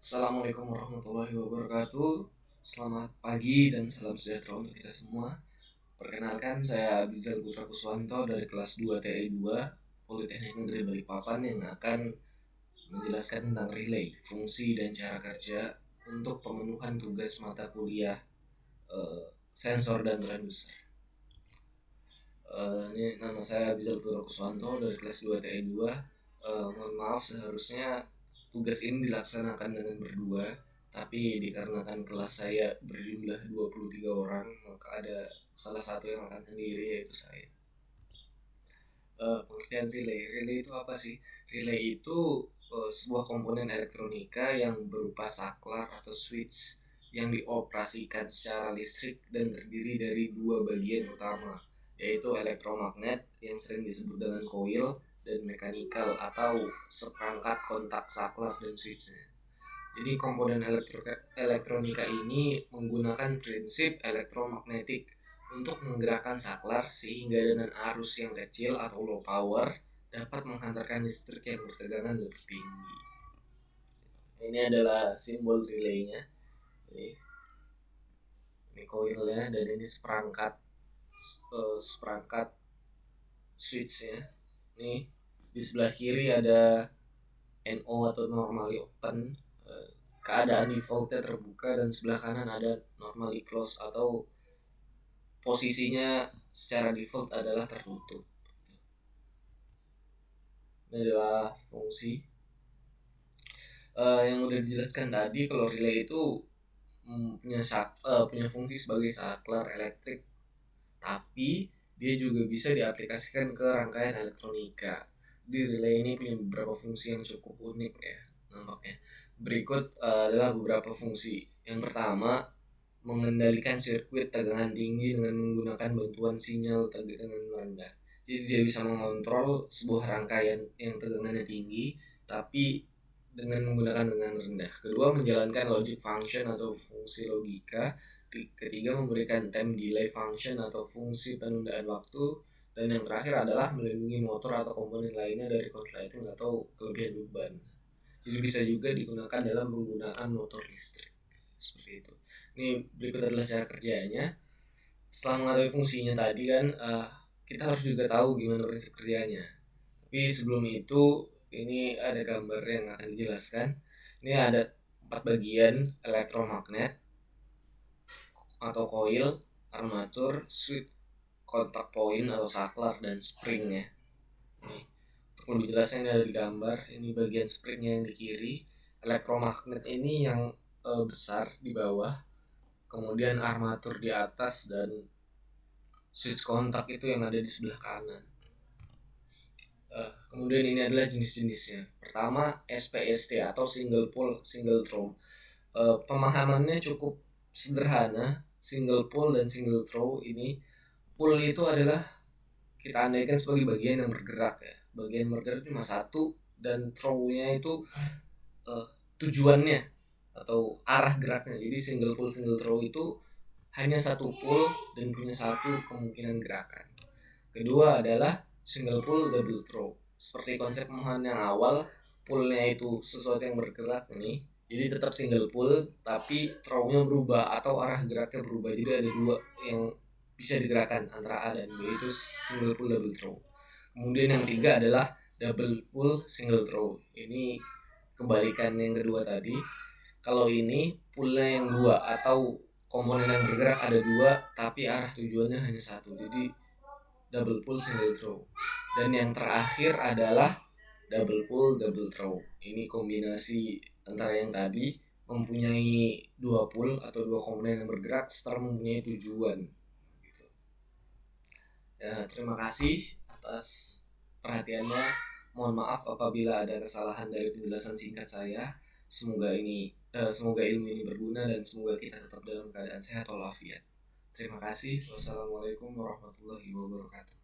Assalamualaikum warahmatullahi wabarakatuh. Selamat pagi dan salam sejahtera untuk kita semua. Perkenalkan, saya Bizal Putra Kuswanto dari kelas 2 TI 2 Politeknik Negeri Balikpapan yang akan menjelaskan tentang relay, fungsi dan cara kerja untuk pemenuhan tugas mata kuliah sensor dan transducer. Ini nama saya Bizal Putra Kuswanto dari kelas 2 TI 2. Mohon maaf, seharusnya tugas ini dilaksanakan dengan berdua, tapi dikarenakan kelas saya berjumlah 23 orang, maka ada salah satu yang akan sendiri, yaitu saya. Pengertian relay. Relay itu apa sih? Relay itu sebuah komponen elektronika yang berupa saklar atau switch yang dioperasikan secara listrik dan terdiri dari dua bagian utama, yaitu elektromagnet yang sering disebut dengan coil dan mekanikal atau seperangkat kontak saklar dan switchnya. Jadi komponen elektronika ini menggunakan prinsip elektromagnetik untuk menggerakkan saklar sehingga dengan arus yang kecil atau low power dapat menghantarkan listrik yang bertegangan lebih tinggi. Ini adalah simbol relaynya. Ini coilnya dan ini seperangkat switchnya. Nih di sebelah kiri ada NO atau normally open, keadaan defaultnya terbuka, dan sebelah kanan ada normally close atau posisinya secara default adalah tertutup. Ini adalah fungsi yang udah dijelaskan tadi. Kalau relay itu punya fungsi sebagai saklar elektrik, tapi dia juga bisa diaplikasikan ke rangkaian elektronika. Di relay ini punya beberapa fungsi yang cukup unik ya nampaknya. Berikut adalah beberapa fungsi. Yang pertama, mengendalikan sirkuit tegangan tinggi dengan menggunakan bantuan sinyal tegangan rendah. Jadi dia bisa mengontrol sebuah rangkaian yang tegangannya tinggi tapi dengan menggunakan tegangan rendah. Kedua, menjalankan logic function atau fungsi logika. Ketiga, memberikan time delay function atau fungsi penundaan waktu. Dan yang terakhir adalah melindungi motor atau komponen lainnya dari korsleting atau kelebihan beban. Jadi bisa juga digunakan dalam penggunaan motor listrik. Seperti itu. Ini berikut adalah cara kerjanya. Setelah mengetahui fungsinya tadi kan, kita harus juga tahu gimana prinsip kerjanya. Tapi sebelum itu, ini ada gambar yang akan dijelaskan. Ini ada 4 bagian: elektromagnet atau coil, armatur, switch, kontak point atau saklar, dan springnya. Nih, untuk lebih jelasnya ini ada di gambar. Ini bagian springnya yang di kiri, elektromagnet ini yang besar di bawah, kemudian armatur di atas, dan switch kontak itu yang ada di sebelah kanan. Kemudian ini adalah jenis-jenisnya. Pertama, SPST atau single pole single throw. Pemahamannya cukup sederhana. Single pole dan single throw ini, pole itu adalah kita andaikan sebagai bagian yang bergerak ya. Bagian bergerak cuma satu, dan throw-nya itu tujuannya atau arah geraknya. Jadi single pole single throw itu hanya satu pole dan punya satu kemungkinan gerakan. Kedua adalah single pole double throw. Seperti konsep pemahaman yang awal, pole-nya itu sesuatu yang bergerak nih. Jadi tetap single pole tapi throw-nya berubah atau arah geraknya berubah. Jadi ada dua yang bisa digerakkan antara A dan B, itu single pole double throw. Kemudian yang ketiga adalah double pole single throw. Ini kebalikan yang kedua tadi. Kalau ini pole-nya yang dua atau komponen yang bergerak ada dua tapi arah tujuannya hanya satu. Jadi double pole single throw. Dan yang terakhir adalah double pole double throw. Ini kombinasi antara yang tadi, mempunyai dua pole atau dua komponen yang bergerak setelah mempunyai tujuan. Ya, terima kasih atas perhatiannya. Mohon maaf apabila ada kesalahan dari penjelasan singkat saya. Semoga ilmu ini berguna dan semoga kita tetap dalam keadaan sehat walafiat. Terima kasih. Wassalamualaikum warahmatullahi wabarakatuh.